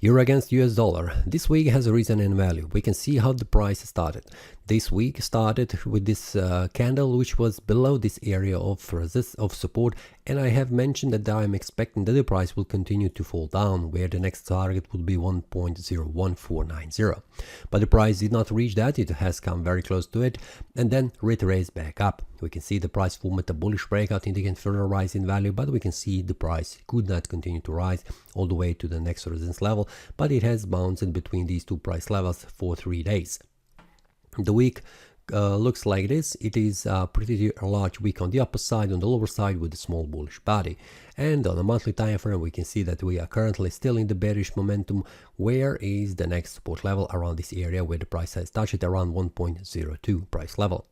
Euro against US dollar. This week has risen in value. We can see how the price started. This week started with this candle which was below this area of support, and I have mentioned that I am expecting that the price will continue to fall down, where the next target would be 1.01490. But the price did not reach that. It has come very close to it and then retraced back up. We can see the price form at a bullish breakout, indicating further rise in value, but we can see the price could not continue to rise all the way to the next resistance level, but it has bounced in between these two price levels for 3 days. The week looks like this. It is a pretty large week on the upper side, on the lower side with a small bullish body. And on a monthly time frame, we can see that we are currently still in the bearish momentum. Where is the next support level? Around this area where the price has touched it, around 1.02 price level.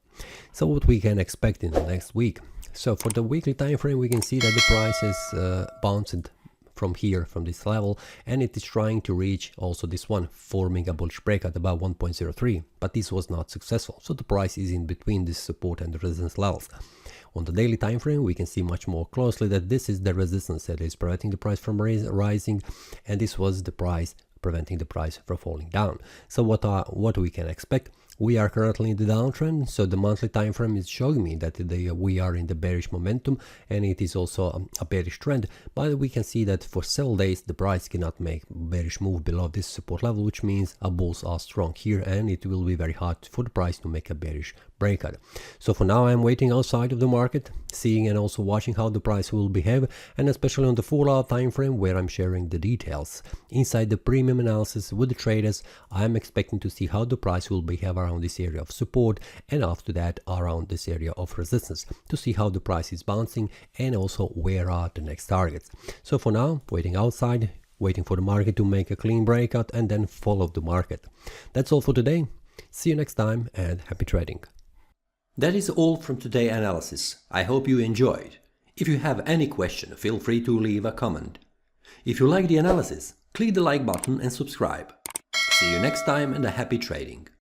So what we can expect in the next week? So for the weekly time frame, we can see that the price is bounced from here, from this level, and it is trying to reach also this one, forming a bullish breakout about 1.03, but this was not successful. So the price is in between this support and the resistance levels. On the daily time frame, we can see much more closely that this is the resistance that is preventing the price from rising, and this was the price preventing the price from falling down. So what we can expect? We are currently in the downtrend, so the monthly time frame is showing me that we are in the bearish momentum, and it is also a bearish trend. But we can see that for several days the price cannot make bearish move below this support level, which means bulls are strong here, and it will be very hard for the price to make a bearish breakout. So for now, I'm waiting outside of the market, seeing and also watching how the price will behave, and especially on the 4-hour time frame, where I'm sharing the details. Inside the premium analysis with the traders, I'm expecting to see how the price will behave around this area of support, and after that around this area of resistance, to see how the price is bouncing and also where are the next targets. So for now, waiting outside, waiting for the market to make a clean breakout and then follow the market. That's all for today. See you next time and happy trading. That is all from today's analysis. I hope you enjoyed. If you have any question, feel free to leave a comment. If you like the analysis, click the like button and subscribe. See you next time and a happy trading.